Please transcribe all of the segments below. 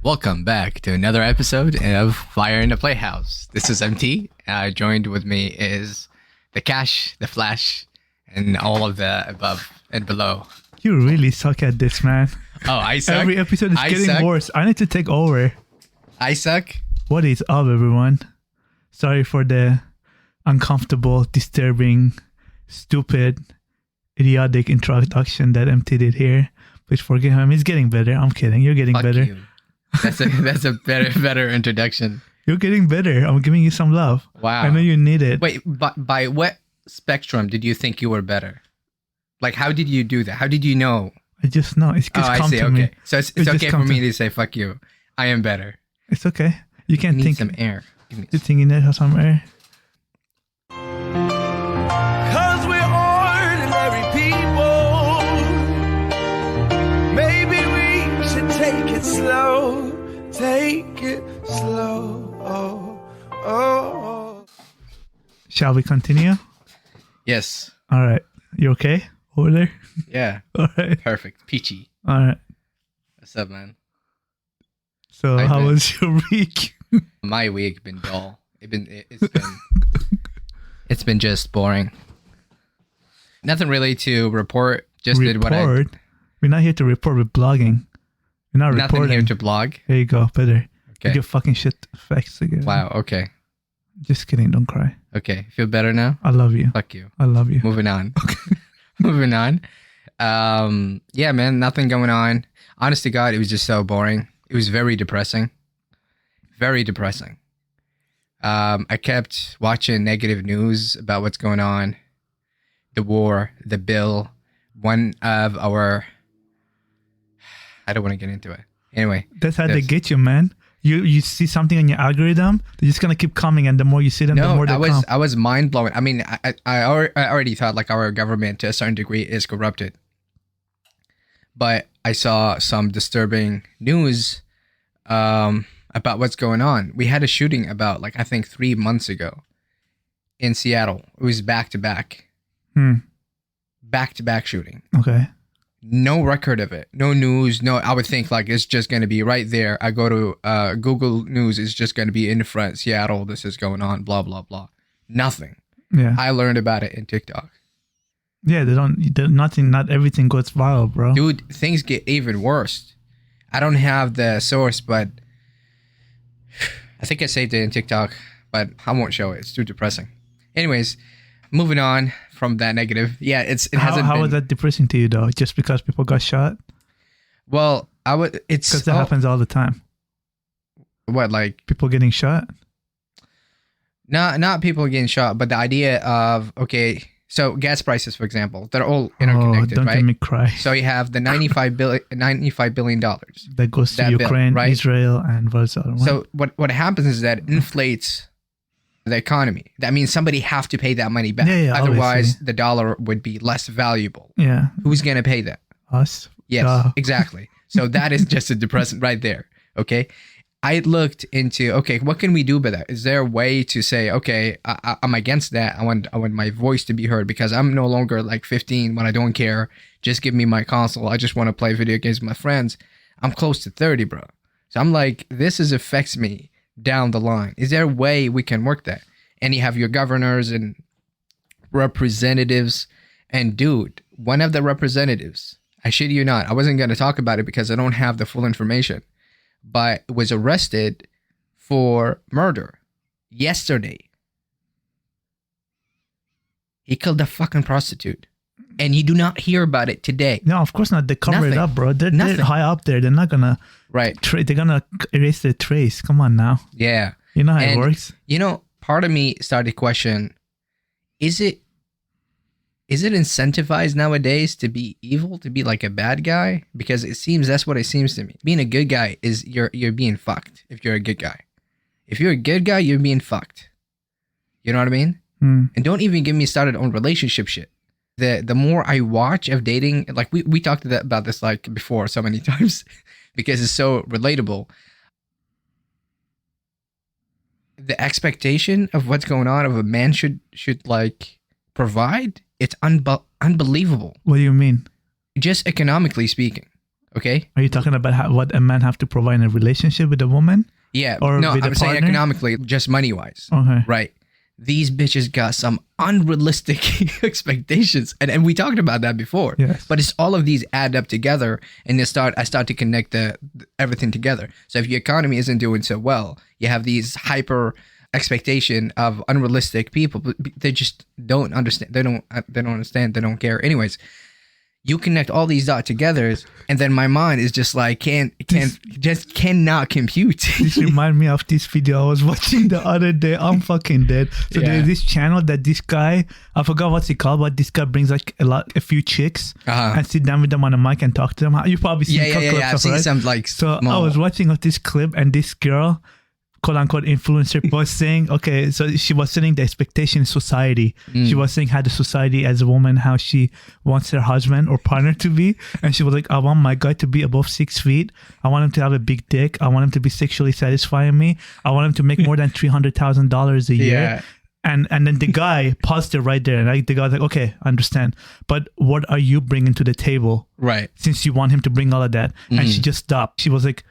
Welcome back to another episode of Fire in the Playhouse. This is MT. Joined with me is the Cash, the Flash, and all of the above and below. You really suck at this, man. Oh, I suck? Every episode is getting worse. I need to take over. I suck? What is up, everyone? Sorry for the uncomfortable, disturbing, stupid, idiotic introduction that MT did here. Please forgive him. He's getting better. I'm kidding. You're getting Fuck better. You. That's a better introduction. You're getting better. I'm giving you some love. Wow. I know you need it. Wait, by what spectrum did you think you were better? Like, how did you do that? How did you know? I just know. It's just come to me. So it's okay for me to say, fuck you. I am better. It's okay. You can't need think. Some air. You think you need some air? Cause we're ordinary people. Maybe we should take it slow. Take it slow. Oh. Shall we continue? Yes. All right. You okay over there? Yeah. All right. Perfect. Peachy. All right. What's up, man? So how was your week? My week been dull. It's been just boring. Nothing really to report. Just did what I. We're not here to report. We're blogging. We're not Nothing reporting. here to blog. There you go. Better. Okay. Get fucking shit facts again. Wow. Okay. Just kidding. Don't cry. Okay. Feel better now? I love you. Fuck you. I love you. Moving on. Moving on. Yeah, man. Nothing going on. Honest to God, it was just so boring. It was very depressing. Very depressing. I kept watching negative news about what's going on. The war, the bill, one of our... I don't want to get into it. Anyway. That's how they get you, man. You see something on your algorithm, they're just going to keep coming, and the more you see them, the more they come. I was mind blown. I mean, I already thought like our government to a certain degree is corrupted. But I saw some disturbing news about what's going on. We had a shooting about, like, I think 3 months ago in Seattle. It was back-to-back. Back-to-back shooting. Okay. No record of it. No news. No, I would think, like, it's just going to be right there. I go to Google News. It's just going to be in front. Seattle, this is going on, blah, blah, blah. Nothing. Yeah. I learned about it in TikTok. Yeah, not everything goes viral, bro. Dude, things get even worse. I don't have the source, but I think I saved it in TikTok, but I won't show it. It's too depressing. Anyways, moving on from that negative. Yeah, How was that depressing to you though? Just because people got shot? Well, it's because that happens all the time. What, like people getting shot? Not people getting shot, but the idea of, okay, so gas prices, for example, they're all interconnected, don't right? Get me cry. So you have the $95 billion that goes to Ukraine, bill, right? Israel, and what's the other one? So what happens is that inflates the economy. That means somebody have to pay that money back. Yeah, otherwise, obviously. the dollar would be less valuable. Yeah. Who's going to pay that? Us. Yes, exactly. So that is just a depressant right there. Okay. I looked into, okay, what can we do about that? Is there a way to say, okay, I'm against that. I want my voice to be heard because I'm no longer like 15 when I don't care. Just give me my console. I just want to play video games with my friends. I'm close to 30, bro. So I'm like, this affects me down the line. Is there a way we can work that? And you have your governors and representatives. And dude, one of the representatives, I shit you not, I wasn't going to talk about it because I don't have the full information, but was arrested for murder yesterday. He killed a fucking prostitute. And you do not hear about it today. No, of course not. They cover it up, bro. They're high up there. They're not going to... Right. They're going to erase their trace. Come on now. Yeah. You know how it works? You know, part of me started to question, is it incentivized nowadays to be evil, to be like a bad guy? Because that's what it seems to me. Being a good guy is you're being fucked if you're a good guy. If you're a good guy, you're being fucked. You know what I mean? And don't even get me started on relationship shit. The more I watch of dating, like we talked about this like before so many times because it's so relatable. The expectation of what's going on of a man should like provide, it's unbelievable. What do you mean? Just economically speaking. Okay. Are you talking about what a man have to provide in a relationship with a woman? Yeah. Or No, with a I'm saying partner? economically, just money wise. Okay. Right. These bitches got some unrealistic expectations. And we talked about that before. Yes. But it's all of these add up together and I start to connect everything together. So if your economy isn't doing so well, you have these hyper expectation of unrealistic people, but they just don't understand. They don't understand. They don't care. Anyways, you connect all these dots together, and then my mind is just like cannot compute. This remind me of this video I was watching the other day. I'm fucking dead. So there's this channel that this guy, I forgot what's it called, but this guy brings like a few chicks and sit down with them on a mic and talk to them. You probably seen yeah. I've seen right? some like so small. I was watching of this clip, and this girl, quote unquote influencer, was saying, okay, so she was setting the expectation in society. She was saying how the society as a woman, how she wants her husband or partner to be. And she was like, I want my guy to be above 6 feet. I want him to have a big dick. I want him to be sexually satisfying me. I want him to make more than $300,000 a year. Yeah. And then the guy paused it right there. And the guy was like, okay, I understand. But what are you bringing to the table? Right. Since you want him to bring all of that. And she just stopped. She was like,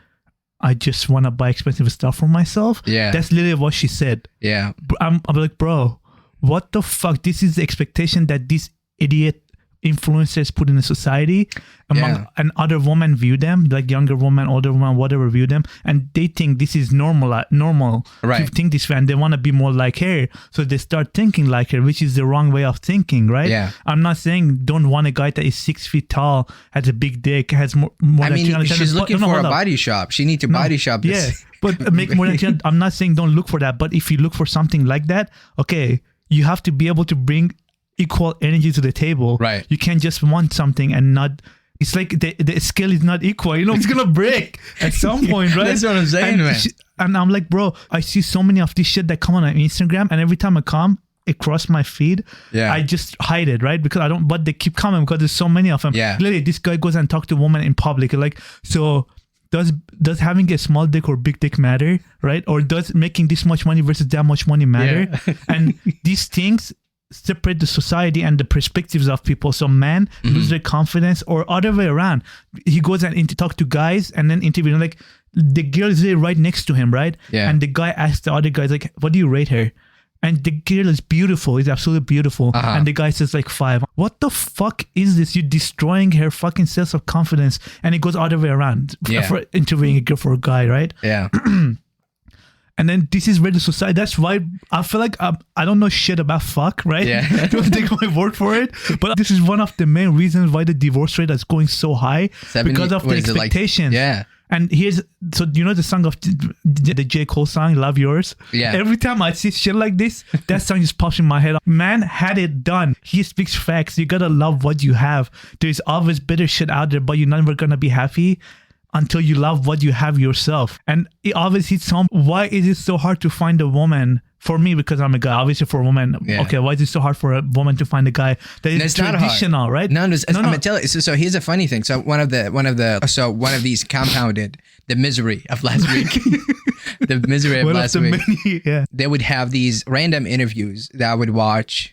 I just want to buy expensive stuff for myself. Yeah. That's literally what she said. Yeah. I'm like, bro, what the fuck? This is the expectation that these idiot influencers put in the society and other women view them, like younger women, older women, whatever, view them, and they think this is normal right. to think this way, and they want to be more like her, so they start thinking like her, which is the wrong way of thinking, right? Yeah. I'm not saying don't want a guy that is 6 feet tall, has a big dick, has more I than mean, 300 she's looking for a hold up. body shop. She needs to body shop this. Yeah, but make more than 300. I'm not saying don't look for that, but if you look for something like that, okay, you have to be able to bring equal energy to the table. Right. You can't just want something and not. It's like the scale is not equal. You know, it's gonna break at some point, right? That's what I'm saying, man. And I'm like, bro, I see so many of this shit that come on Instagram, and every time I come across my feed, I just hide it, right? Because I don't. But they keep coming because there's so many of them. Yeah. Literally, this guy goes and talks to a woman in public, like, so. Does having a small dick or big dick matter, right? Or does making this much money versus that much money matter? Yeah. And these things separate the society and the perspectives of people. So men lose their confidence, or other way around. He goes and talk to guys and then interview. Like the girl is there right next to him, right? Yeah. And the guy asks the other guys, like, what do you rate her? And the girl is beautiful. Is absolutely beautiful. And the guy says like 5. What the fuck is this? You're destroying her fucking sense of confidence. And it goes other way around for interviewing a girl for a guy, right? Yeah. And then this is where the society, that's why I feel like I don't know shit about fuck, right? Yeah. Don't take my word for it. But this is one of the main reasons why the divorce rate is going so high, because of the expectations. Yeah. And so you know the song of the J. Cole song, Love Yours? Yeah. Every time I see shit like this, that song just pops in my head. Man had it done. He speaks facts. You gotta love what you have. There's always better shit out there, but you're never gonna be happy until you love what you have yourself. And it always hits home. Why is it so hard to find a woman? For me, because I'm a guy, obviously for a woman, okay, why is it so hard for a woman to find a guy that is traditional, right? No, I'm gonna tell you. So here's a funny thing. So one of these compounded the misery of last week. The misery of last week. They would have these random interviews that I would watch,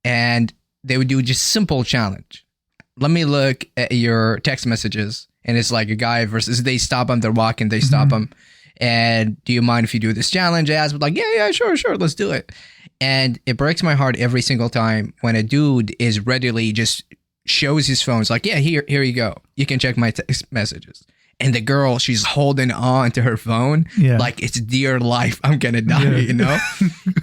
and they would do just simple challenge. Let me look at your text messages, and it's like a guy versus they stop them, they're walking, they stop them. And do you mind if you do this challenge? I asked, like, yeah, sure, let's do it. And it breaks my heart every single time when a dude is readily just shows his phone. It's like, yeah, here you go. You can check my text messages. And the girl, she's holding on to her phone like it's dear life. I'm gonna die, you know?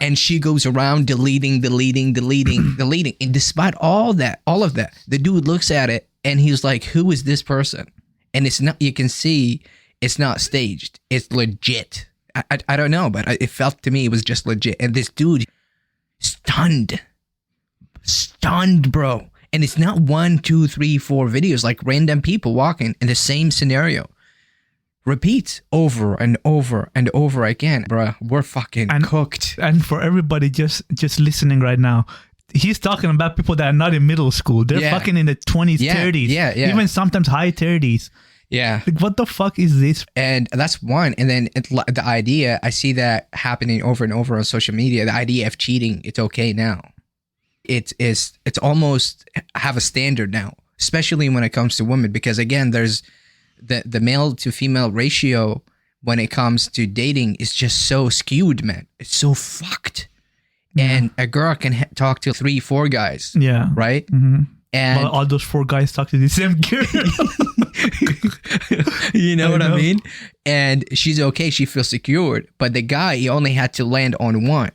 And she goes around deleting. And despite all of that, the dude looks at it and he's like, who is this person? And it's not, you can see it's not staged. It's legit. I don't know, but it felt to me it was just legit. And this dude, stunned, bro. And it's not 1, 2, 3, 4 videos, like random people walking in the same scenario. Repeats over and over and over again, bro. We're fucking cooked. And for everybody just listening right now, he's talking about people that are not in middle school. They're fucking in the 20s, 30s, even sometimes high 30s. Yeah. Like, what the fuck is this? And that's one. And then the idea, I see that happening over and over on social media. The idea of cheating, it's okay now. It's almost have a standard now, especially when it comes to women. Because again, there's the male to female ratio when it comes to dating is just so skewed, man. It's so fucked. And a girl can talk to 3-4 guys. Yeah. Right? Mm-hmm. And well, all those 4 guys talk to the same girl. You know what I mean? And she's okay. She feels secured. But the guy, he only had to land on one,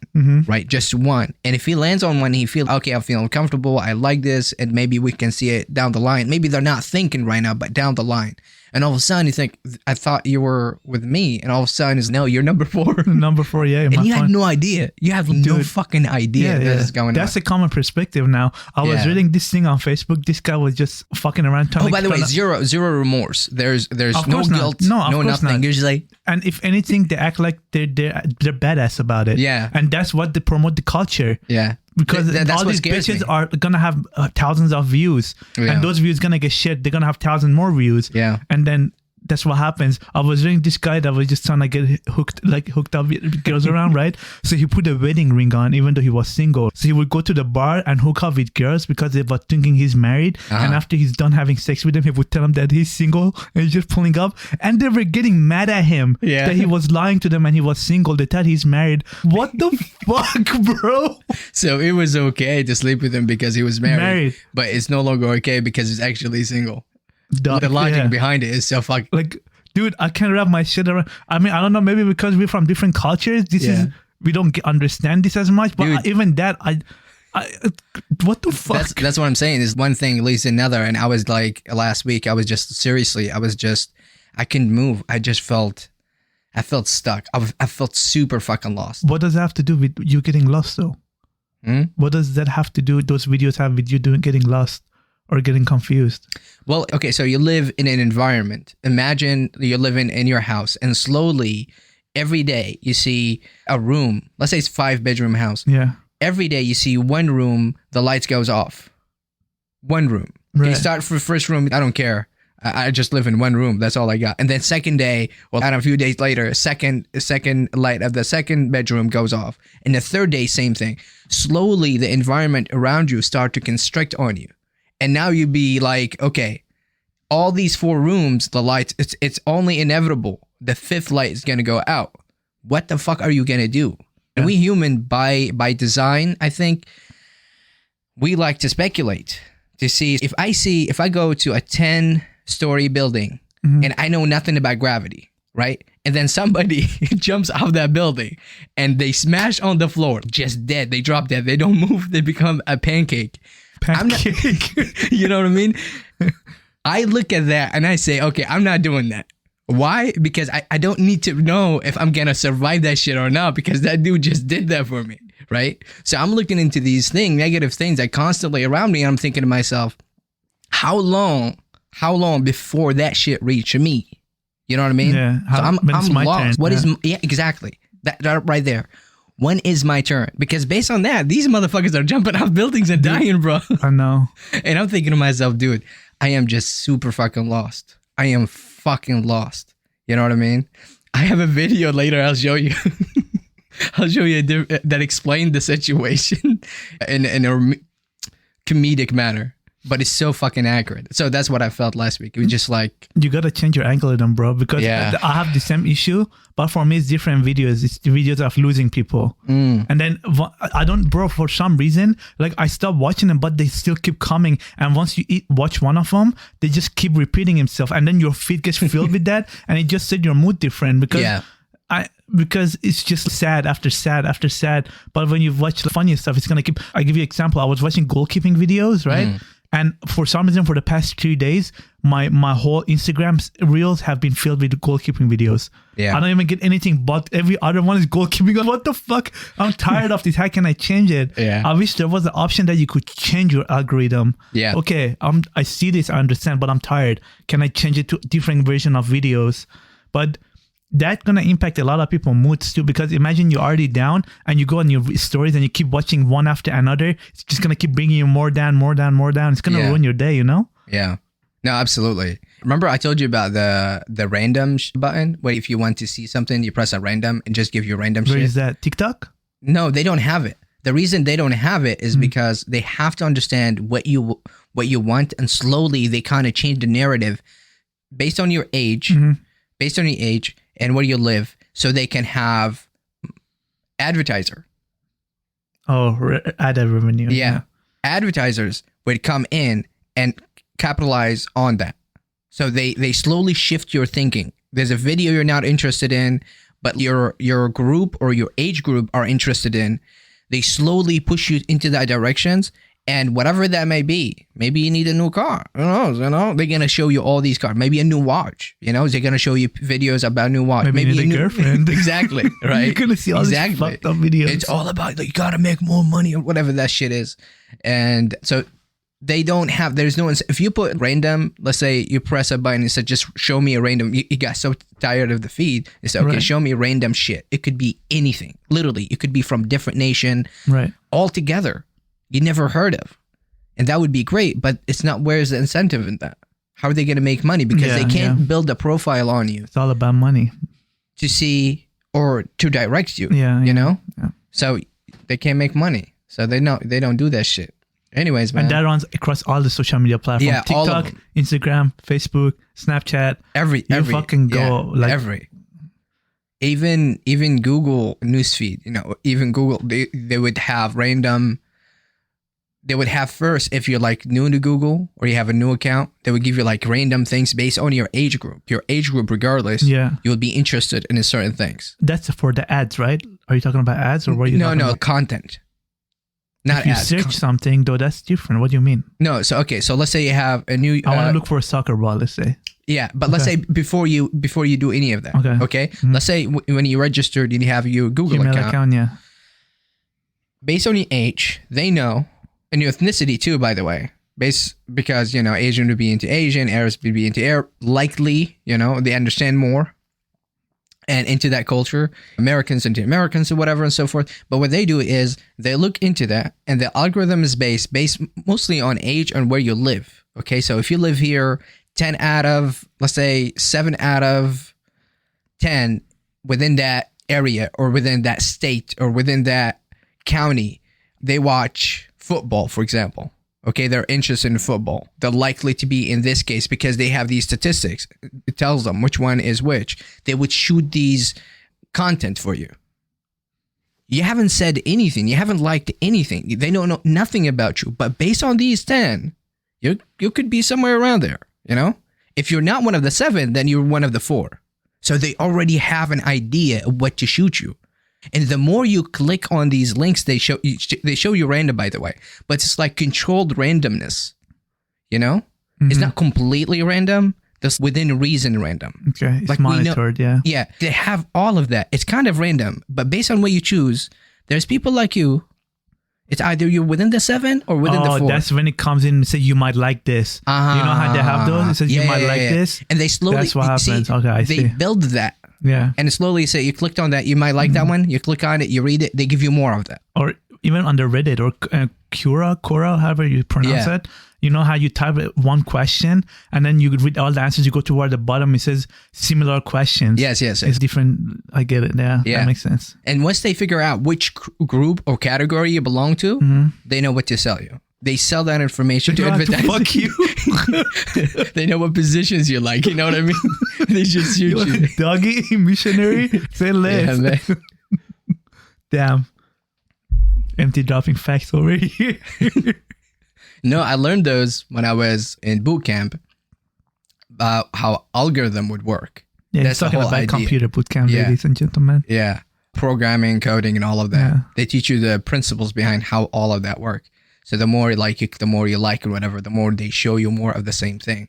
right? Just one. And if he lands on one, he feels, okay, I'm feeling comfortable. I like this. And maybe we can see it down the line. Maybe they're not thinking right now, but down the line. And all of a sudden, you think, I thought you were with me. And all of a sudden, it's, no, you're number 4. Number 4, yeah. And you had no idea. You have no fucking idea that's going on. That's a common perspective now. I was reading this thing on Facebook. This guy was just fucking around. By the way, zero remorse. There's no guilt, no nothing. Usually, and if anything, they act like they're badass about it. Yeah, and that's what they promote the culture. Yeah, because all these bitches are gonna have thousands of views, and those views gonna get shit. They're gonna have 1,000 more views. Yeah, and then that's what happens. I was reading this guy that was just trying to get hooked up with girls around, right? So he put a wedding ring on, even though he was single. So he would go to the bar and hook up with girls because they were thinking he's married. And after he's done having sex with them, he would tell them that he's single and he's just pulling up. And they were getting mad at him that he was lying to them and he was single. They thought he's married. What the fuck, bro? So it was okay to sleep with him because he was married. But it's no longer okay because he's actually single. The logic behind it is so fucking... Like, dude, I can't wrap my shit around. I mean, I don't know, maybe because we're from different cultures, we don't understand this as much. But dude, even that, I what the fuck? That's what I'm saying. Is one thing leads to another. And I was like, last week, I was just, seriously, I couldn't move. I felt stuck. I felt super fucking lost. What does that have to do with you getting lost, though? What does that have to do, those videos have with you getting lost? Or getting confused? Well, okay, so you live in an environment. Imagine you're living in your house and slowly, every day, you see a room. Let's say it's 5-bedroom house. Yeah. Every day you see one room, the lights goes off. One room. Right. You start for first room, I don't care. I just live in one room. That's all I got. And then second day, well, a few days later, second light of the second bedroom goes off. And the third day, same thing. Slowly, the environment around you start to constrict on you. And now you'd be like, okay, all these 4 rooms, the lights, it's only inevitable. The 5th light is going to go out. What the fuck are you going to do? And we human, by design, I think, we like to speculate. To see, if I go to a 10-story building and I know nothing about gravity, right? And then somebody jumps off that building and they smash on the floor, just dead. They drop dead. They don't move. They become a pancake. You know what I mean? I look at that and I say, okay, I'm not doing that. Why? Because I don't need to know if I'm going to survive that shit or not, because that dude just did that for me, right? So I'm looking into these negative things that constantly around me, and I'm thinking to myself, how long before that shit reach me? You know what I mean? Yeah. So I'm lost. What is exactly that right there? When is my turn? Because based on that, these motherfuckers are jumping off buildings and dying, bro. I know. And I'm thinking to myself, dude, I am just super fucking lost. I am fucking lost. You know what I mean? I have a video later I'll show you. I'll show you that explained the situation in a comedic manner. But it's so fucking accurate. So that's what I felt last week. It was just like... You got to change your algorithm, bro. Because I have the same issue. But for me, it's different videos. It's the videos of losing people. And then I don't... Bro, for some reason, like I stopped watching them, but they still keep coming. And once you watch one of them, they just keep repeating himself. And then your feed gets filled with that. And it just set your mood different. Because because it's just sad after sad after sad. But when you watch the funny stuff, it's going to keep... I give you an example. I was watching goalkeeping videos, right? And for some reason, for the past 3 days, my whole Instagram reels have been filled with goalkeeping videos. Yeah. I don't even get anything but every other one is goalkeeping. What the fuck? I'm tired of this. How can I change it? Yeah. I wish there was an option that you could change your algorithm. Yeah. Okay, I see this, I understand, but I'm tired. Can I change it to a different version of videos? But that's going to impact a lot of people's moods too, because imagine you're already down and you go on your stories and you keep watching one after another. It's just going to keep bringing you more down. It's going to ruin your day, you know? Yeah. No, absolutely. Remember I told you about the random button, where if you want to see something, you press a random and just give you random shit. Where is that? TikTok? No, they don't have it. The reason they don't have it is because they have to understand what you want, and slowly they kind of change the narrative based on your age, and where you live, so they can have advertiser. Oh, ad revenue. Yeah. Advertisers would come in and capitalize on that. So they slowly shift your thinking. There's a video you're not interested in, but your group or your age group are interested in. They slowly push you into that directions, and whatever that may be. Maybe you need a new car. Who knows? You know, they're gonna show you all these cars. Maybe a new watch. You know, they're gonna show you videos about new watch. Maybe you need a girlfriend. Exactly. Right. You're gonna see all these fucked up videos. It's all about like, you gotta make more money or whatever that shit is. And so they don't have. There's no. If you put random, let's say you press a button and said, just show me a random. You got so tired of the feed. You said, okay, show me random shit. It could be anything. Literally, it could be from different nation. Right. All together. You never heard of. And that would be great, but it's not. Where's the incentive in that? How are they going to make money? Because they can't build a profile on you. It's all about money. To see or to direct you. Yeah. You know? Yeah. So they can't make money. So they don't do that shit. Anyways, man. And that runs across all the social media platforms. Yeah, all of TikTok, them. Instagram, Facebook, Snapchat. Every fucking go like every. Even Google newsfeed, you know, even Google, they would have random. They would have first, if you're like new to Google or you have a new account, they would give you like random things based on your age group. Your age group, regardless, you will be interested in certain things. That's for the ads, right? Are you talking about ads or what? Are you talking about? Content. Not if you ads. search something though, that's different. What do you mean? No, so okay, so let's say you have a new. I want to look for a soccer ball. Let's say. Yeah, but let's say before you do any of that. Okay. Mm-hmm. Let's say when you registered and you have your Google account. Yeah. Based on your age, they know. And your ethnicity too, by the way, because, you know, Asian would be into Asian, Arabs would be into Arab, likely, you know, they understand more and into that culture, Americans into Americans or whatever and so forth. But what they do is they look into that, and the algorithm is based mostly on age and where you live. Okay, so if you live here, 10 out of, let's say 7 out of 10 within that area or within that state or within that county, they watch football, for example. Okay, they're interested in football. They're likely to be in this case because they have these statistics. It tells them which one is which. They would shoot these content for you. You haven't said anything. You haven't liked anything. They don't know nothing about you. But based on these 10, you could be somewhere around there, you know? If you're not one of the 7, then you're one of the 4. So they already have an idea of what to shoot you. And the more you click on these links, they show you random, by the way, but it's like controlled randomness, you know? Mm-hmm. It's not completely random. That's within reason random. Okay, it's like monitored, Yeah, they have all of that. It's kind of random, but based on what you choose, there's people like you. It's either you're within the 7 or within the 4. That's when it comes in and say you might like this. You know how they have those? It says you might like this. And they slowly... That's what happens. Okay, I see. They build that. Yeah. And slowly say you clicked on that, you might like that one. You click on it, you read it, they give you more of that. Or even under Reddit or Quora, however you pronounce it. You know how you type one question and then you read all the answers, you go toward the bottom, it says similar questions. Yes. It's different. I get it. Yeah. That makes sense. And once they figure out which group or category you belong to, they know what to sell you. They sell that information to advertise. Fuck you. They know what positions you like. You know what I mean? They just shoot you. Doggy, missionary, say less. Yeah, damn. Empty dropping facts over here. No, I learned those when I was in boot camp about how algorithm would work. Yeah, that's talking about computer boot camp, ladies and gentlemen. Yeah, programming, coding, and all of that. Yeah. They teach you the principles behind how all of that work. So the more you like it, the more you like it, whatever, the more they show you more of the same thing.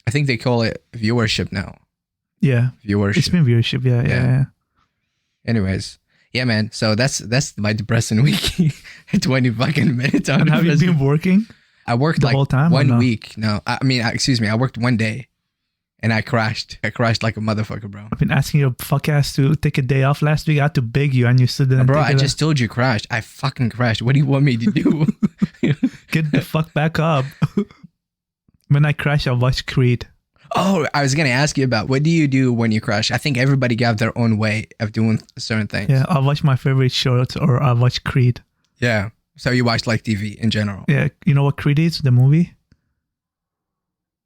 I think they call it viewership now. Yeah. Viewership. It's been viewership, yeah. Anyways, yeah, man. So that's my depressing week. 20 fucking minutes on. And have you been working? I worked the whole time 1 week. No, I mean, excuse me. I worked 1 day. And I crashed. I crashed like a motherfucker, bro. I've been asking your fuck ass to take a day off last week. I had to beg you and you still didn't. Bro, I just told you crashed. I fucking crashed. What do you want me to do? Get the fuck back up. When I crash, I'll watch Creed. Oh, I was going to ask you about what do you do when you crash? I think everybody got their own way of doing certain things. Yeah, I'll watch my favorite shorts or I'll watch Creed. Yeah. So you watch like TV in general. Yeah. You know what Creed is? The movie?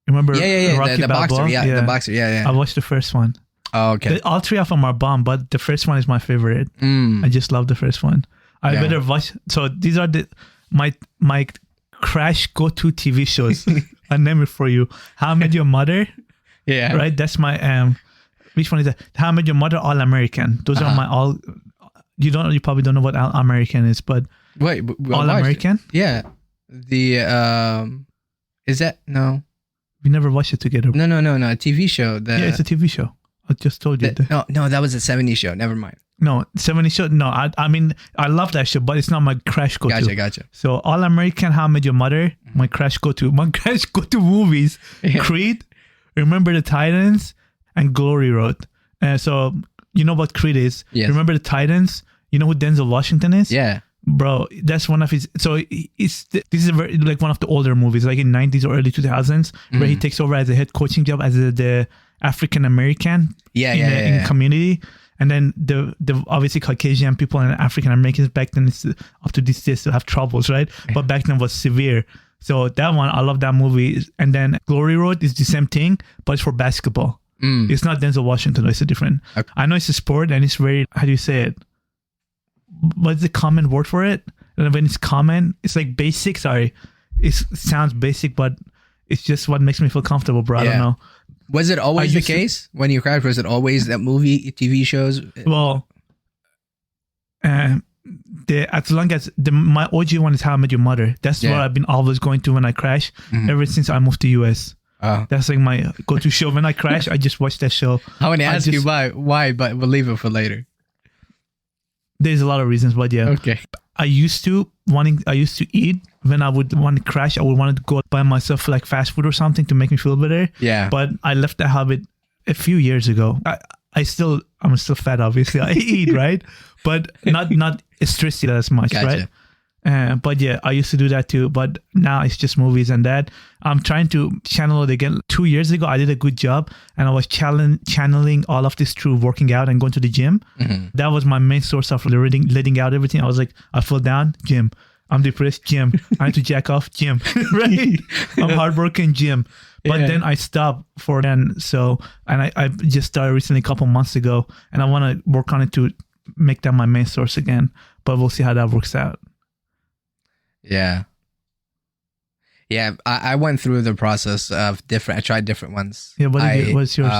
Remember? Yeah. Rocky The boxer. Balboa? Yeah, the boxer. Yeah. I watched the first one. Oh, okay. All three of them are bomb, but the first one is my favorite. I just love the first one. I better watch. So these are my crash go-to TV shows. I name it for you. How I Met Your Mother. Yeah. Right. That's my which one is that? How I Met Your Mother, All American. Those are my all. You probably don't know what All American is, but wait, All American. Yeah. The is that no? We never watched it together. No. A TV show. Yeah, it's a TV show. I just told you. No, that was a 70s show. Never mind. No, 70 show. No, I mean, I love that show, but it's not my crash go-to. Gotcha. So All American, How I Met Your Mother, my crash go-to. My crash go-to movies, Creed, Remember the Titans, and Glory Road. So you know what Creed is? Yes. Remember the Titans? You know who Denzel Washington is? Yeah. Bro, that's one of his. So this is a very, like one of the older movies, like in 90s or early 2000s, where he takes over as a head coaching job as the African American in community, and then the obviously Caucasian people and African Americans back then, it's up to this day still have troubles, right? But back then was severe. So that one, I love that movie. And then Glory Road is the same thing, but it's for basketball. It's not Denzel Washington. It's a different. Okay. I know it's a sport and it's very, how do you say it? What's the common word for it? And when it's common, it's like basic. Sorry, it sounds basic, but it's just what makes me feel comfortable, bro. I don't know. Was it always the case when you cried? Was it always that movie, TV shows? Well, as long as my OG one is How I Met Your Mother. That's what I've been always going to when I crash. Ever since I moved to US. That's like my go-to show. When I crash, I just watch that show. I want to ask you why, but we'll leave it for later. There's a lot of reasons, but yeah. Okay. I used to eat when I would want to crash. I would want to go buy myself like fast food or something to make me feel better. Yeah. But I left that habit a few years ago. I'm still fat, obviously. I eat, right? But not stressed as much, right? But yeah, I used to do that too. But now it's just movies and that. I'm trying to channel it again. 2 years ago, I did a good job and I was channeling all of this through working out and going to the gym. That was my main source of letting out everything. I was like, I fell down, gym. I'm depressed, gym. I need to jack off, gym. Right? I'm hardworking, gym. But then I stopped for then. So, and I just started recently a couple months ago and I want to work on it to make that my main source again. But we'll see how that works out. Yeah. I went through the process of I tried different ones. Yeah, what's yours?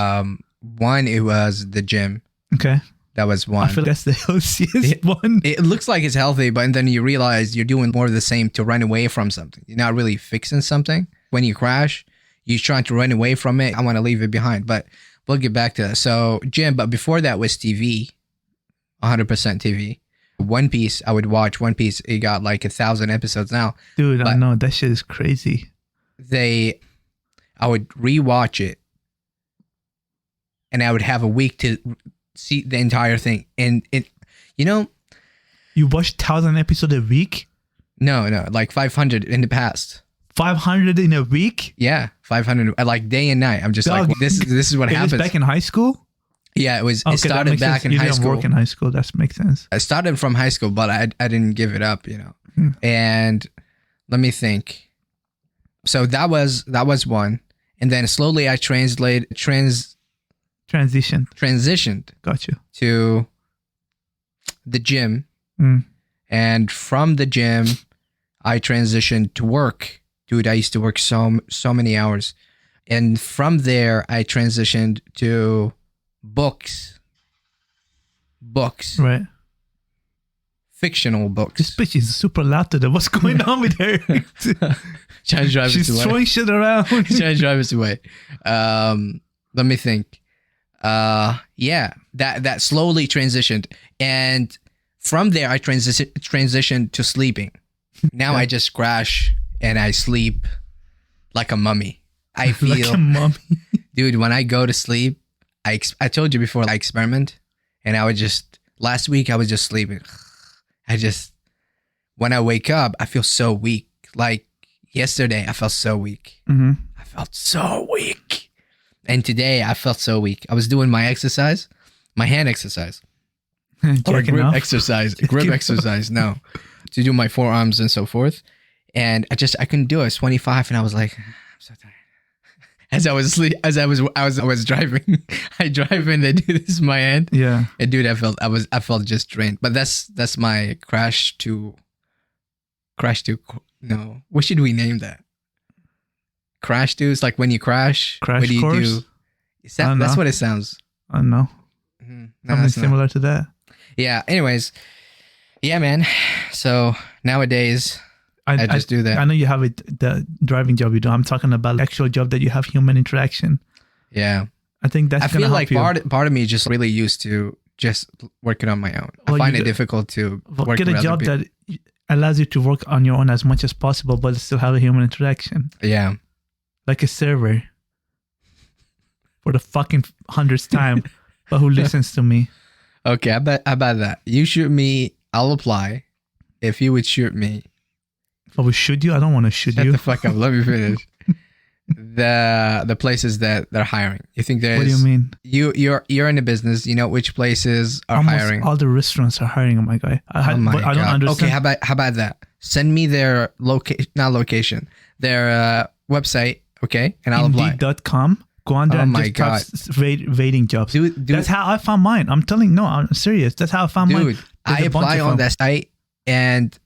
One, it was the gym. Okay. That was one. I feel that's the healthiest one. It looks like it's healthy, but then you realize you're doing more of the same to run away from something. You're not really fixing something. When you crash, you're trying to run away from it. I want to leave it behind, but we'll get back to that. So gym, but before that was TV, 100% TV. One Piece, I would watch One Piece. It got like 1,000 episodes now. Dude, I know. That shit is crazy. I would rewatch it and I would have a week to see the entire thing. And you watch 1,000 episodes a week? No, like 500 in the past. 500 in a week? Yeah, 500, like day and night. I'm just like, this is what happens. It was back in high school? Yeah, it started back in high school. You didn't work in high school. That makes sense. I started from high school, but I didn't give it up, And let me think. So that was one, and then slowly I transitioned. Got you. To the gym, and from the gym, I transitioned to work. Dude, I used to work so many hours, and from there I transitioned to books, right? Fictional books. This bitch is super loud today. What's going on with her? Trying to drive us away. She's throwing shit around. Trying to drive us away. Let me think. That slowly transitioned, and from there I transitioned to sleeping. Now I just crash and I sleep like a mummy. I feel like a mummy. Dude, when I go to sleep, I told you before, I experiment, and last week I was just sleeping. When I wake up, I feel so weak. Like yesterday, I felt so weak. I felt so weak. And today, I felt so weak. I was doing my exercise, my hand exercise. Or grip exercise. Grip exercise, no. To do my forearms and so forth. And I couldn't do it. I was 25, and I was like, I'm so tired. as I was asleep, as I was driving. I drive and I do this in my hand. Yeah. And dude, I felt just drained. But that's my crash to. No, what should we name that? Crash to is like when you crash. Crash what do you course? do? That's what it sounds. I don't know. No, Something that's not. similar to that. Yeah. Anyways, yeah, man. So nowadays, I just do that. I know you have the driving job you do. I'm talking about the actual job that you have human interaction. Yeah. I think that's I gonna feel help like you. part of me is just really used to just working on my own. Well, I find you it difficult to work get with a job other that allows you to work on your own as much as possible, but still have a human interaction, Yeah. like a server. For the fucking 100th time, but who listens to me? Okay, how about that? You shoot me, I'll apply. If you would shoot me, If I would shoot you, I don't want to shoot shut you. the fuck up. Let me finish. The places that they're hiring. You think there's? What do you mean? You're in the business. You know which places are Almost hiring. all the restaurants are hiring. Oh my god! Oh my but I don't God. understand. Okay, how about that? Send me their their website. Okay, and I'll apply. Indeed.com. Go on there Oh and my just type rating jobs. Dude, That's how I found mine. I'm telling. No, I'm serious. That's how I found mine. dude, There's I a bunch apply of on them. that site, and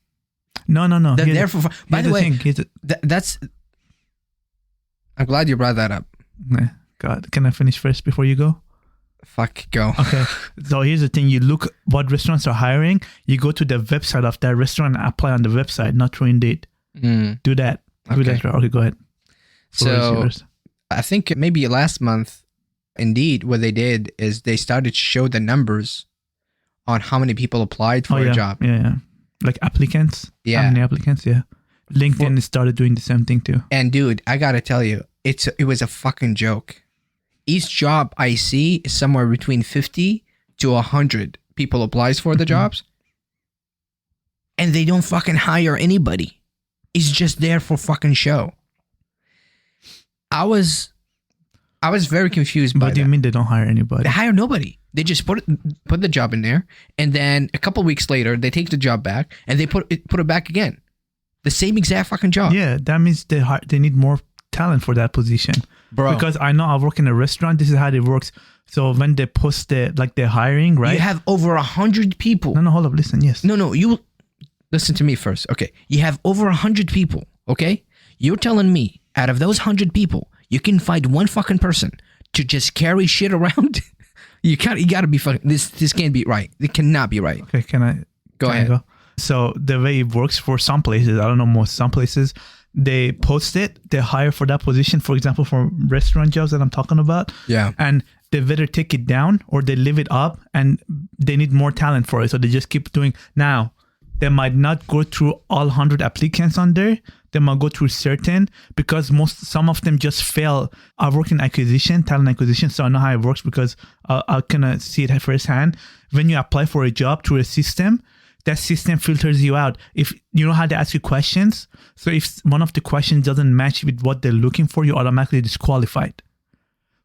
No. they're Here's there for. By the way, thing. Here's the, that's. I'm glad you brought that up. God, can I finish first before you go? Fuck, go. Okay. So here's the thing. You look what restaurants are hiring. You go to the website of that restaurant and apply on the website, not through Indeed. Mm, Do that. Do Okay. that. Okay, go ahead. Floor is so yours. I think maybe last month, Indeed, what they did is they started to show the numbers on how many people applied for yeah. a job. Yeah. Like applicants. Yeah. How many applicants? Yeah. LinkedIn started doing the same thing too. And dude, I gotta tell you, it was a fucking joke. Each job I see is somewhere between 50 to 100 people applies for the jobs, and they don't fucking hire anybody. It's just there for fucking show. I was very confused by What do you that. mean they don't hire anybody? They hire nobody. They just put the job in there, and then a couple weeks later, they take the job back and they put it back again. The same exact fucking job. Yeah, that means they need more talent for that position. Bro. Because I know I work in a restaurant. This is how it works. So when they post they're hiring, right? You have over 100 people. No, hold up. Listen, yes. No, you listen to me first. Okay. You have over 100 people. Okay. You're telling me out of those 100 people, you can find one fucking person to just carry shit around? You gotta be fucking, this can't be right. It cannot be right. Okay, can I Go ahead. So the way it works for some places, I don't know, some places, they post it, they hire for that position, for example, for restaurant jobs that I'm talking about. Yeah. And they better take it down or they leave it up and they need more talent for it. So they just keep doing. Now, they might not go through all 100 applicants on there. They might go through certain because some of them just fail. I work in talent acquisition, so I know how it works because I kind see it firsthand. When you apply for a job through a system, that system filters you out. If you know how they ask you questions, so if one of the questions doesn't match with what they're looking for, you're automatically disqualified.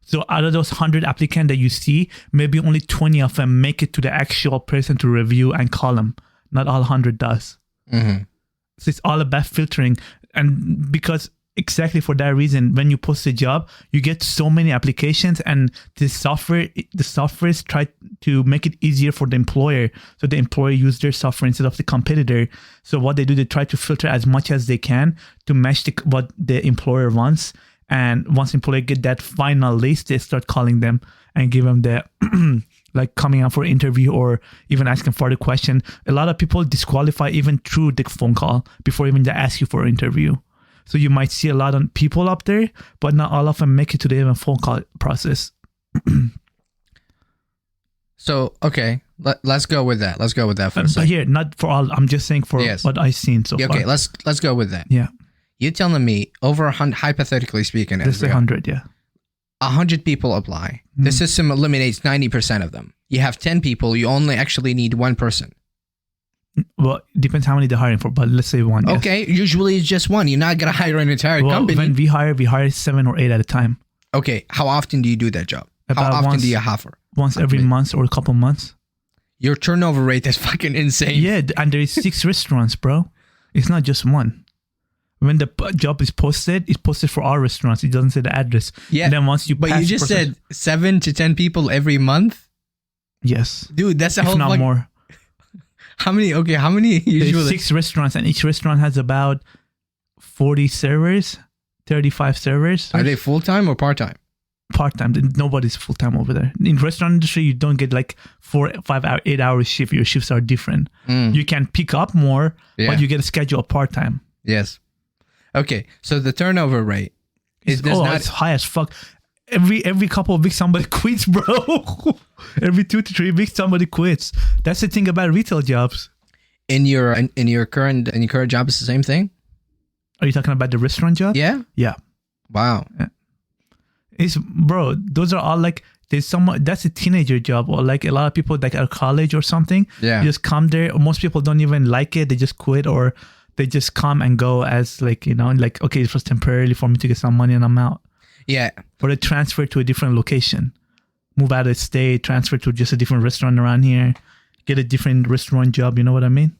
So out of those 100 applicants that you see, maybe only 20 of them make it to the actual person to review and call them. Not all 100 does. Mm-hmm. So it's all about filtering. And because exactly for that reason, when you post a job, you get so many applications and the softwares try to make it easier for the employer. So the employer use their software instead of the competitor. So what they do, they try to filter as much as they can to match what the employer wants. And once employer get that final list, they start calling them and give them the like coming out for interview or even asking for the question. A lot of people disqualify even through the phone call before even they ask you for an interview. So you might see a lot of people up there, but not all of them make it to the even phone call process. So, okay, let's go with that. Let's go with that for a But second. here, not for all. I'm just saying for what I've seen so far. Okay, let's go with that. Yeah. You're telling me over 100, hypothetically speaking, Let's say 100, yeah. 100 people apply. The system eliminates 90% of them. You have 10 people, you only actually need one person. Well, it depends how many they're hiring for, but let's say one. Yes. Okay, usually it's just one. You're not going to hire an entire company. When we hire 7 or 8 at a time. Okay, how often do you do that job? About How often once- do you offer? Once every month or a couple months. Your turnover rate is fucking insane. Yeah, and there is 6 restaurants, bro. It's not just one. when the job is posted, it's posted for all restaurants. It doesn't say the address. Yeah. And then once you But pass you just said 7 to 10 people every month? yes. Dude, that's a If whole not more. How many usually? There's 6 restaurants, and each restaurant has about 40 servers, 35 servers. Are they full-time or part-time? Part-time? Nobody's full-time over there. In restaurant industry, you don't get like 4, 5, 8 hour shift. Your shifts are different. You can pick up more, but you get a schedule of part-time. Yes. Okay, so the turnover rate is it's high as fuck. Every couple of weeks somebody quits, bro. Every 2 to 3 weeks somebody quits. That's the thing about retail jobs. in your current job is the same thing? Are you talking about the restaurant job? Yeah. Yeah. Wow. It's, bro, those are all like, there's someone that's a teenager job, or like a lot of people like at college or something. Yeah. You just come there. Most people don't even like it. They just quit, or they just come and go as like, like, okay, it was temporarily for me to get some money and I'm out. Yeah. Or they transfer to a different location, move out of state, transfer to just a different restaurant around here, get a different restaurant job. You know what I mean?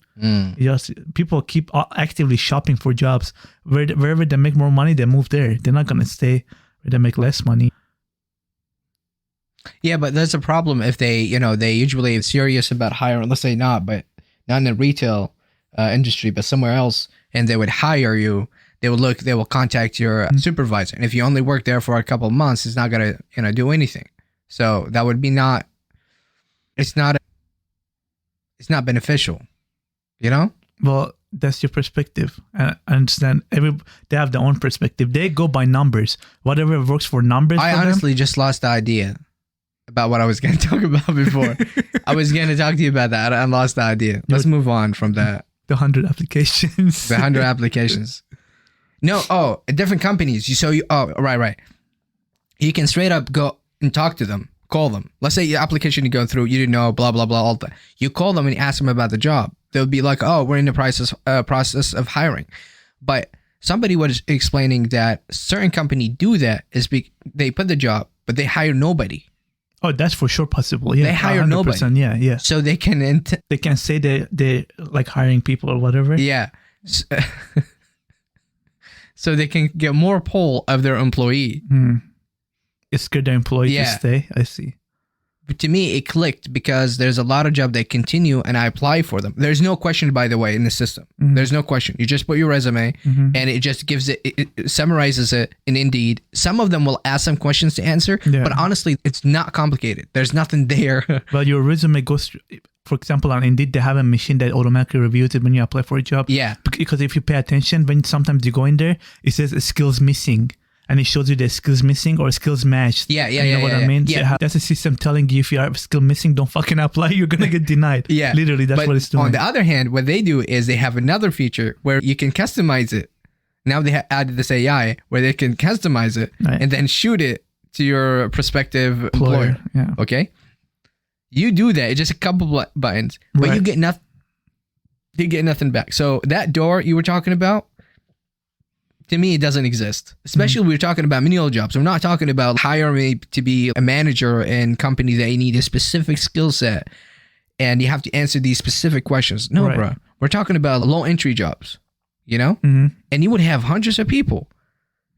Just people keep actively shopping for jobs. Wherever they make more money, they move there. They're not gonna stay where they make less money. Yeah, but there's a problem if they usually are serious about hiring. Let's say not in the retail industry, but somewhere else, and they would hire you. They will contact your supervisor, and if you only work there for a couple of months, it's not gonna do anything. So that would be not. It's not beneficial, Well, that's your perspective. I understand. They have their own perspective. They go by numbers. Whatever works for numbers. I honestly just lost the idea about what I was going to talk about before. I was going to talk to you about that. I lost the idea. Let's move on from that. The 100 applications. The 100 applications. No, different companies. Right. You can straight up go and talk to them, call them. Let's say your application you go through, you didn't know, blah, blah, blah, all that. You call them and you ask them about the job. They'll be like, oh, we're in the process of hiring. But somebody was explaining that certain company do that is they put the job, but they hire nobody. Oh, that's for sure possible. Yeah, they hire nobody. Yeah. So they can they can say they're like hiring people or whatever. Yeah. So they can get more pull of their employee. It's good their employee to stay. I see. But to me, it clicked because there's a lot of jobs that continue and I apply for them. There's no question, by the way, in the system. There's no question. You just put your resume and it just gives it summarizes it in Indeed. Some of them will ask some questions to answer, but honestly, it's not complicated. There's nothing there. But your resume goes, for example, on Indeed, they have a machine that automatically reviews it when you apply for a job. Yeah. Because if you pay attention, when sometimes you go in there, it says skills missing. And it shows you the skills missing or skills matched. Yeah. You know what I mean? Yeah. So that's a system telling you if you are skill missing, don't fucking apply. You're going to get denied. Yeah. Literally, that's what it's doing. On the other hand, what they do is they have another feature where you can customize it. Now they added this AI where they can customize it and then shoot it to your prospective employer. Yeah. Okay? You do that. It's just a couple buttons, but you get nothing. You get nothing back. So that door you were talking about, to me, it doesn't exist. Especially when we're talking about menial jobs. We're not talking about hiring me to be a manager in company that you need a specific skill set and you have to answer these specific questions. No, bro. We're talking about low entry jobs, And you would have hundreds of people.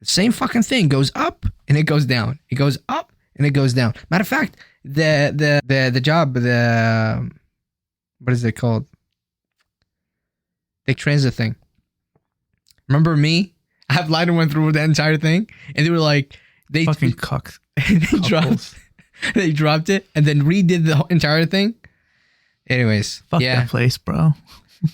The same fucking thing goes up and it goes down. It goes up and it goes down. Matter of fact, the job, what is it called? The transit thing. Remember me? I have lied and went through the entire thing, and they were like, fucking cocks. They dropped it and then redid the entire thing. Anyways, fuck that place, bro.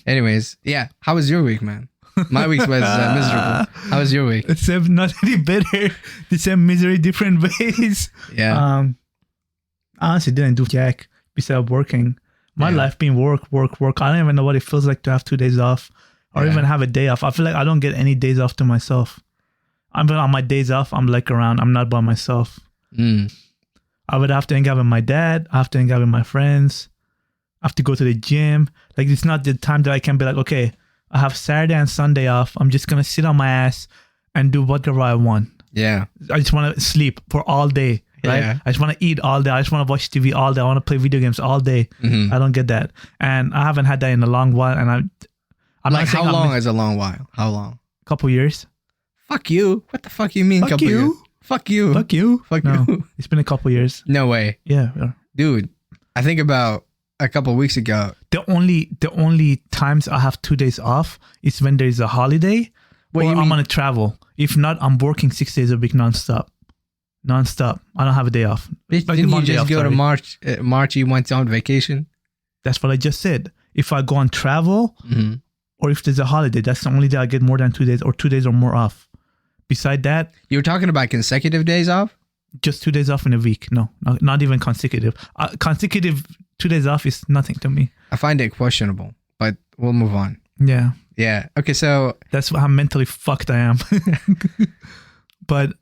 Anyways, yeah. How was your week, man? My week was miserable. How was your week? It's not any better. The same misery, different ways. Yeah. Honestly, didn't do jack besides working. My life being work. I don't even know what it feels like to have 2 days off. Or even have a day off. I feel like I don't get any days off to myself. On my days off, I'm like around. I'm not by myself. I would have to hang out with my dad. I have to hang out with my friends. I have to go to the gym. Like, it's not the time that I can be like, okay, I have Saturday and Sunday off. I'm just going to sit on my ass and do whatever I want. Yeah. I just want to sleep for all day. Right? Yeah. I just want to eat all day. I just want to watch TV all day. I want to play video games all day. I don't get that. And I haven't had that in a long while. And I'm like, how long is a long while? How long? Couple years. Fuck you. What the fuck you mean? Fuck couple you. years? Fuck you. Fuck you. Fuck No, you. it's been a couple years. No way. Yeah. Dude, I think about a couple weeks ago. The only times I have 2 days off is when there is a holiday What or you I'm mean? on a travel. If not, I'm working 6 days a week nonstop. I don't have a day off. Bitch, Like didn't you one day just off, go to sorry. March? March, you went on vacation? That's what I just said. If I go on travel Mm-hmm. or if there's a holiday, that's the only day I get more than 2 days or 2 days or more off. Beside that, You were talking about consecutive days off? just 2 days off in a week. No, not even consecutive. Consecutive 2 days off is nothing to me. I find it questionable, but we'll move on. Yeah, Yeah. Okay, so that's how mentally fucked I am. But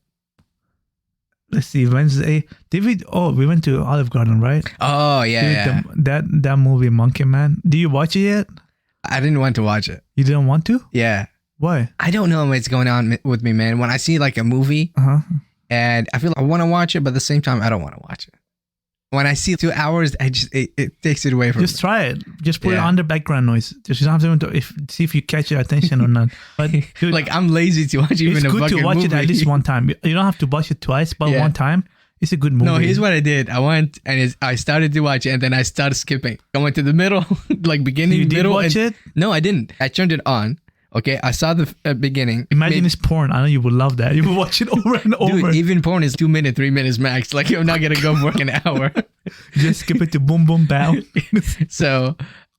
let's see, Wednesday. We went to Olive Garden, right? oh yeah, Dude, yeah. that movie, Monkey Man. Do you watch it yet? I didn't want to watch it. You didn't want to? Yeah. Why? I don't know what's going on with me, man. When I see like a movie and I feel like I want to watch it, but at the same time, I don't want to watch it. When I see 2 hours, it takes it away from Just me. try it. Just put it Yeah. on the background noise. Just don't have to see if you catch your attention or not. But dude, Like I'm lazy to watch even it's a good fucking to watch movie. it at least one time. You don't have to watch it twice, but Yeah. one time, it's a good movie. No, here's what I did. I went and I started to watch it, and then I started skipping. I went to the middle, like beginning, You did middle. watch and, it? No, I didn't. I turned it on. Okay, I saw the beginning. Imagine it's porn. I know you would love that. You would watch it over and over. Dude, even porn is 2 minutes, 3 minutes max. Like you're not gonna go for an hour. Just skip it to boom, boom, bow. So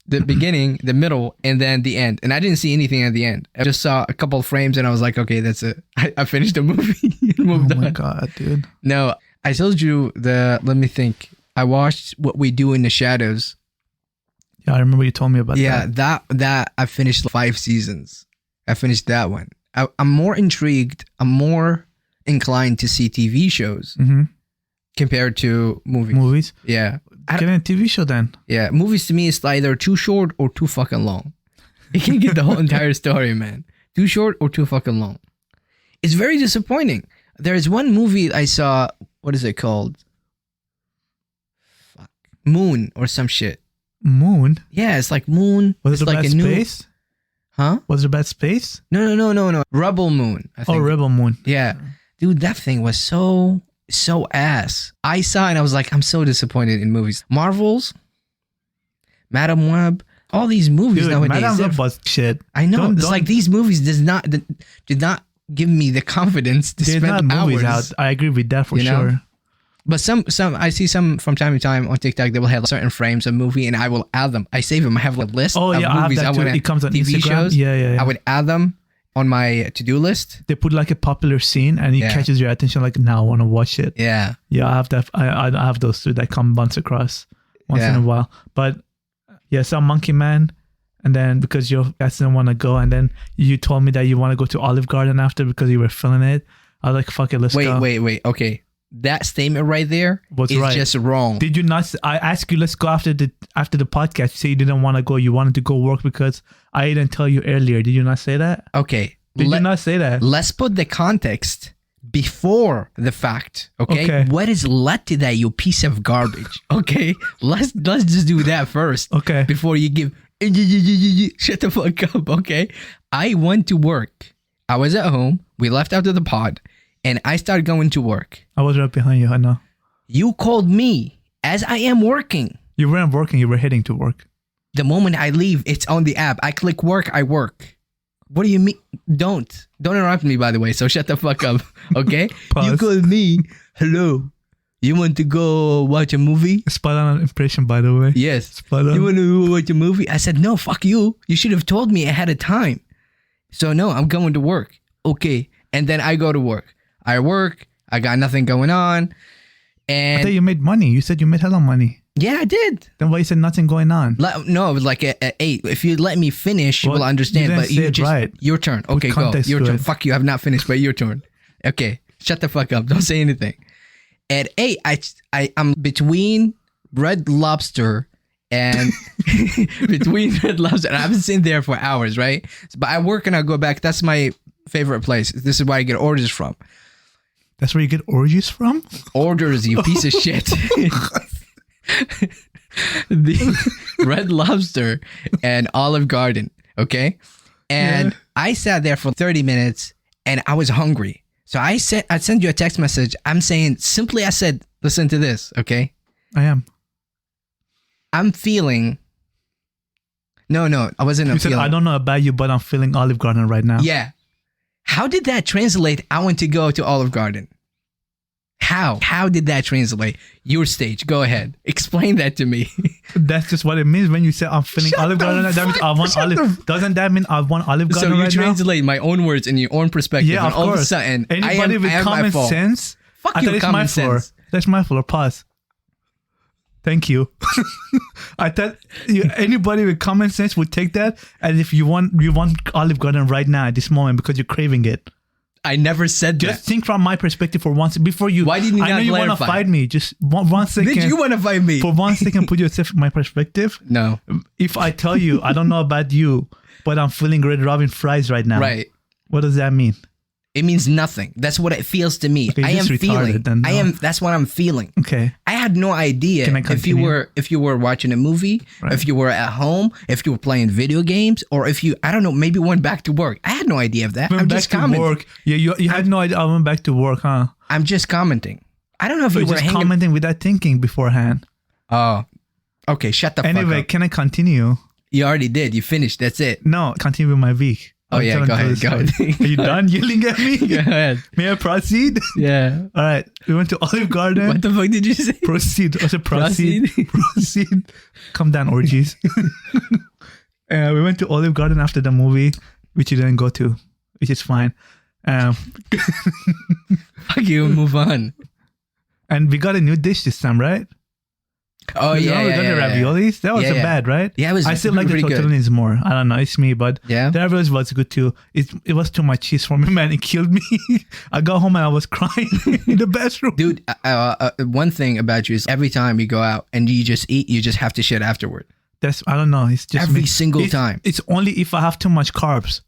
the beginning, the middle, and then the end. And I didn't see anything at the end. I just saw a couple of frames, and I was like, okay, that's it. I finished the movie and Oh moved my on. God, dude. No, I told you let me think. I watched What We Do in the Shadows. Yeah, I remember you told me about Yeah, that. that I finished 5 seasons. I finished that one. I'm more intrigued. I'm more inclined to see TV shows Mm-hmm. compared to movies. Movies. Yeah. Get in a TV show then. Yeah. Movies to me is either too short or too fucking long. You can't get the whole entire story, man. Too short or too fucking long. It's very disappointing. There's one movie I saw. What is it called? Fuck. Moon or some shit. Moon. Yeah, it's like Moon. Was it's it like about a new. space? Huh? Was it about space? No. Rebel Moon. I think. Oh, Rebel Moon. Yeah. Dude, that thing was so ass. I saw it and I was like, I'm so disappointed in movies. Marvels, Madam Web, all these movies Dude, nowadays. Madame they're- Web was shit. I know. Don't- It's don't- like these movies did not give me the confidence to There's not spend movies hours. out. I agree with that for You know? sure. But some I see some from time to time on TikTok. They will have certain frames of movie, and I will add them. I save them. I have a list Oh of yeah, I have movies that too. wanna- It comes on TV Instagram. shows. Yeah. I would add them on my to-do list. They put like a popular scene and it Yeah. catches your attention. Like now I want to watch it. Yeah. Yeah, I have that. I have those two that come once across once in Yeah. a while. But yeah, some Monkey Man, and then because your guys didn't want to go, and then you told me that you want to go to Olive Garden after because you were feeling it. I was like, fuck it, let's go. Wait. Okay, that statement right there What's is right? just wrong. Did you not? I asked you, let's go after the podcast. You say you didn't want to go. You wanted to go work because I didn't tell you earlier. Did you not say that? Okay. Did you not say that? Let's put the context before the fact. Okay? What is led to that, you piece of garbage? Okay. Let's just do that first. Okay. Before you give shut the fuck up. Okay. I went to work. I was at home. We left after the pod, and I started going to work. I was right behind you. I know. You called me as I am working. You weren't working. You were heading to work. The moment I leave, it's on the app. I click work, I work. What do you mean? Don't interrupt me, by the way. So shut the fuck up, okay? Pause. You called me. Hello. You want to go watch a movie? Spot on impression, by the way. Yes. Spot on. You want to watch a movie? I said, no, fuck you. You should have told me ahead of time. So no, I'm going to work. Okay. And then I go to work. I work. I got nothing going on. I And thought you made money. You said you made hella money. yeah, I did. Then why you said nothing going on? No, it was like at 8. If you let me finish, you Well, will understand. you didn't But say you it just right. your turn. Okay, go. context Your to turn. it. Fuck you. I have not finished, but your turn. Okay, shut the fuck up. Don't say anything. At 8, I'm between Red Lobster and between Red Lobster. And I haven't seen there for hours, right? But I work and I go back. That's my favorite place. This is where I get orders from. That's where you get orgies from? Orders, you piece of shit. The Red Lobster and Olive Garden, okay? And I sat there for 30 minutes and I was hungry. So I sent you a text message. I said, listen to this, okay? I am. I'm feeling. No, I wasn't. You said, I don't know about you, but I'm feeling Olive Garden right now. Yeah. How did that translate? I want to go to Olive Garden. How did that translate? Your stage. Go ahead. Explain that to me. That's just what it means when you say I'm feeling Olive Garden. That means I want Olive. Doesn't that mean I want Olive Garden So you right now? translate my own words in your own perspective. Yeah, and of all course. of a sudden, Anybody with common sense. Fuck I your thought it's common my floor. sense. That's my floor. Pause. Thank you. I thought anybody with common sense would take that, and if you want Olive Garden right now at this moment because you're craving it. I never said Just that. think from my perspective for once before you. Why didn't you I know not you want to clarify? fight me. Just one second. Did you want to fight me? For 1 second, put yourself in my perspective. No. If I tell you, I don't know about you, but I'm feeling Red Robin fries right now. Right. What does that mean? It means nothing. That's what it feels to me. Okay, I am just feeling. retarded then, no. That's what I'm feeling. Okay. I had no idea Can I if you continue? were watching a movie, Right. if you were at home, if you were playing video games, or if you, I don't know, maybe went back to work. I had no idea of that. Went I'm back just to commenting. work. Yeah, you had no idea I went back to work, huh? I'm just commenting. I don't know if So you you're were just hanging. commenting without thinking beforehand. Oh, okay. Shut the fuck Anyway, up. can I continue? You already did. You finished. That's it. No, continue with my week. Oh, I'm yeah, telling go you ahead, the go story. ahead. Are you done yelling at me? Go ahead. May I proceed? Yeah. All right. We went to Olive Garden. What the fuck did you say? Proceed. I said proceed. Proceed. Proceed. Come down, orgies. We went to Olive Garden after the movie, which you didn't go to, which is fine. Fuck you. Move on. And we got a new dish this time, right? Oh we yeah. got the raviolis. That wasn't Yeah. bad, right? Yeah, it was. I still like the pretty good. tortellinis more. I don't know. It's me, but Yeah. the raviolis was good too. It was too much cheese for me, man. It killed me. I got home and I was crying in the bathroom. Dude, one thing about you is every time you go out and you just eat, you just have to shit afterward. I don't know. It's just Every me. single time. It's only if I have too much carbs.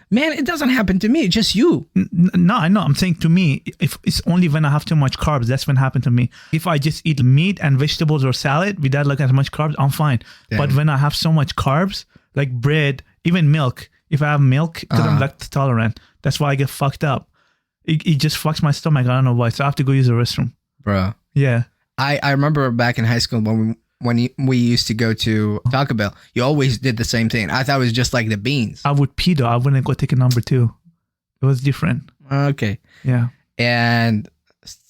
Man, it doesn't happen to me. It's just you. No, I know. I'm saying to me, if it's only when I have too much carbs, that's when it happened to me. If I just eat meat and vegetables or salad without like as much carbs, I'm fine. Damn. But when I have so much carbs, like bread, even milk, if I have milk, because I'm lactose tolerant, that's why I get fucked up. It just fucks my stomach. I don't know why. So I have to go use the restroom. Bro. Yeah. I remember back in high school when we used to go to Taco Bell, you always did the same thing. I thought it was just like the beans. I would pee though. I wouldn't go take a number 2. It was different. Okay. Yeah. And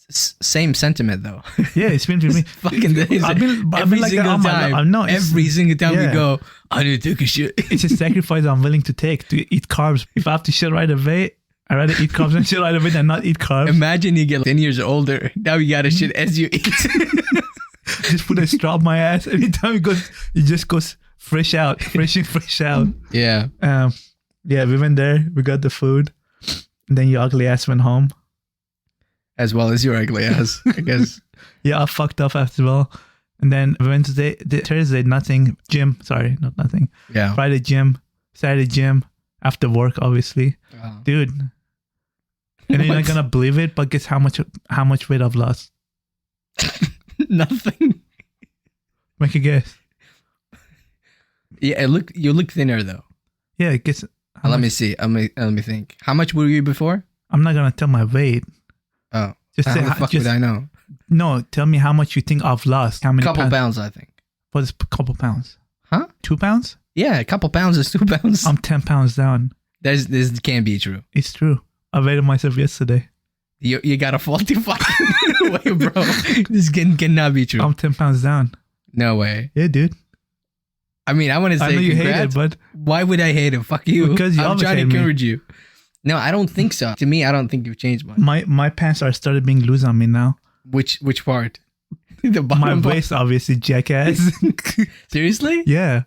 same sentiment though. Yeah, it's been to me. Fucking days. Every like that single all my time. life. I know, it's- Every single time yeah. we go, I need to take a shit. It's a sacrifice I'm willing to take to eat carbs. If I have to shit right away, I'd rather eat carbs and shit right away than not eat carbs. Imagine you get 10 years older. Now you gotta shit as you eat. Just put a straw up my ass. Anytime it just goes fresh out, fresh in, fresh out. Yeah. Yeah, we went there. We got the food. And then your ugly ass went home. As well as your ugly ass, I guess. Yeah, I fucked up as well. And then Thursday, nothing. Gym. Sorry, not nothing. Yeah. Friday, gym. Saturday, gym. After work, obviously. Wow. Dude. And you're not What? gonna believe it, but guess how much weight I've lost? Nothing. Make a guess. Yeah, you look thinner though. Yeah, guess. Let me see. Let me think. How much were you before? I'm not gonna tell my weight. Oh. Just How say the fuck would I know? No, tell me how much you think I've lost. How many Couple pounds, I think. What is a couple pounds? Huh? 2 pounds? Yeah, a couple pounds is 2 pounds. I'm 10 pounds down. This can't be true. It's true. I weighed myself yesterday. You got a faulty fucking way, bro. This cannot be true. I'm 10 pounds down. No way. Yeah, dude. I mean, I want to say I know you hate congrats. it, but Why would I hate it? Fuck you. Because you I'm always trying to hate me. encourage you. No, I don't think so. To me, I don't think you've changed much. my pants are started being loose on me now. Which part? The bottom My part? waist, obviously, jackass. Seriously? Yeah.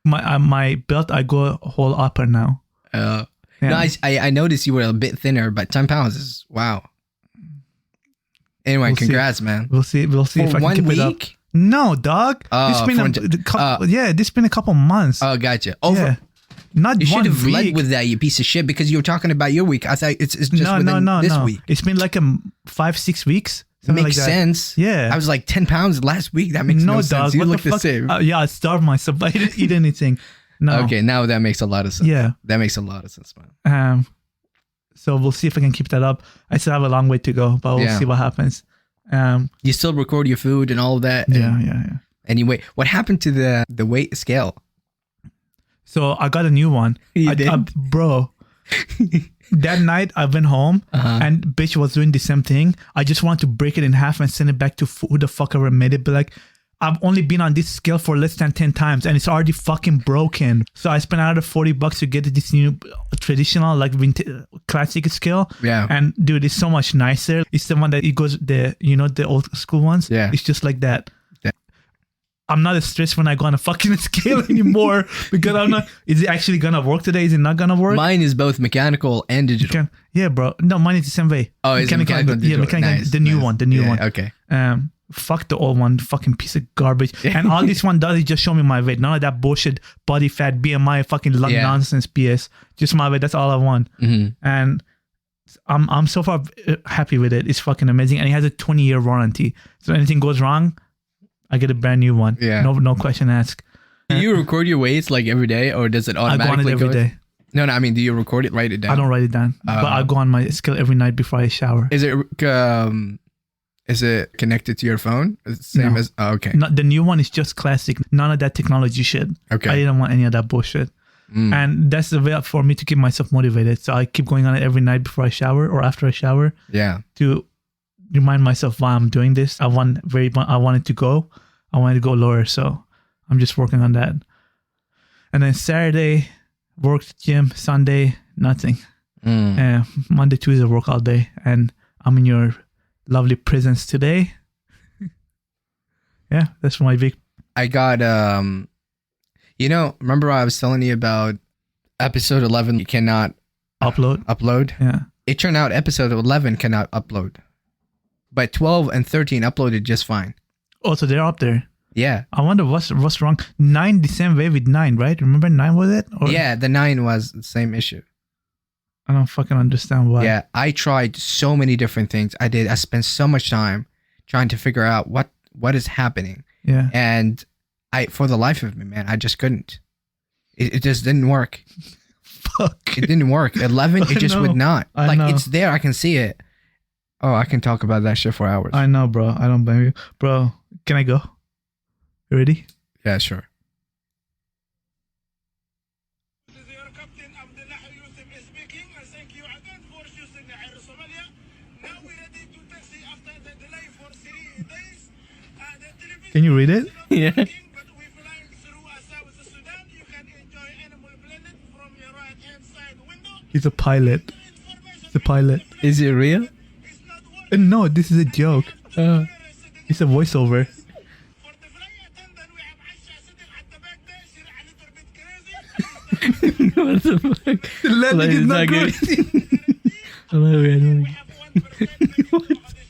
My belt, I go whole upper now. No, Yeah. I noticed you were a bit thinner, but 10 pounds is wow. Anyway, We'll see. congrats, man. We'll see For if I can one keep it up. week? No, dog. Oh, This been a couple months. Oh, gotcha. Yeah. Not You should one have led week. with that, you piece of shit, because you were talking about your week. I thought it's just within this week. It's been like 5-6 weeks. Something Makes like that. sense. Yeah. I was like 10 pounds last week. That makes no sense. Dog. You What look the fuck? same. Yeah, I starved myself. I didn't eat anything. No. Okay, now that makes a lot of sense. Yeah. That makes a lot of sense, man. So we'll see if I can keep that up. I still have a long way to go, but we'll see what happens. You still record your food and all of that? Yeah. Anyway, what happened to the weight scale? So I got a new one. You did? Bro, that night I went home and bitch was doing the same thing. I just wanted to break it in half and send it back to who the fuck ever made it. But like, I've only been on this scale for less than 10 times and it's already fucking broken. So I spent another $40 to get this new traditional, like classic scale. Yeah. And dude, it's so much nicer. It's the one that it goes the old school ones. Yeah. It's just like that. I'm not as stressed when I go on a fucking scale anymore because I'm not. Is it actually gonna work today? Is it not gonna work? Mine is both mechanical and digital. Yeah, bro. No, mine is the same way. Oh, it's mechanical and digital. Yeah, mechanical. Nice, the new one. The new one. Okay. Fuck the old one. Fucking piece of garbage. And all this one does is just show me my weight. None of that bullshit body fat, BMI, fucking nonsense BS. Just my weight. That's all I want. And I'm so far happy with it. It's fucking amazing. And it has a 20-year warranty. So anything goes wrong, I get a brand new one. Yeah. No question asked. Do you record your weights like every day, or does it automatically I go on it every day. No, I mean, do you record it, write it down? I don't write it down, but I go on my scale every night before I shower. Is it connected to your phone? Same as okay. The new one is just classic. None of that technology shit. Okay. I didn't want any of that bullshit. And that's the way for me to keep myself motivated. So I keep going on it every night before I shower or after I shower. Yeah. To remind myself why I'm doing this. I wanted to go. I wanted to go lower, so I'm just working on that. And then Saturday, worked gym. Sunday, nothing. Monday, Tuesday, work all day. And I'm in your lovely presence today. Yeah, that's my week. I got remember I was telling you about episode 11? You cannot upload. Yeah. It turned out episode 11 cannot upload, but 12 and 13 uploaded just fine. Oh, so they're up there. Yeah. I wonder what's wrong. 9 the same way with 9, right? Remember 9 was it? Or? Yeah, the 9 was the same issue. I don't fucking understand why. Yeah, I tried so many different things. I spent so much time trying to figure out what is happening. Yeah. And for the life of me, man, I just couldn't. It just didn't work. Fuck. It didn't work. 11, it just would not. I know. It's there. I can see it. Oh, I can talk about that shit for hours. I know, bro. I don't blame you. Bro, can I go? You ready? Yeah, sure. Can you read it? Yeah. He's a pilot. He's a pilot. Is it real? No, this is a joke. It's a voiceover. What the fuck? The landing is not good.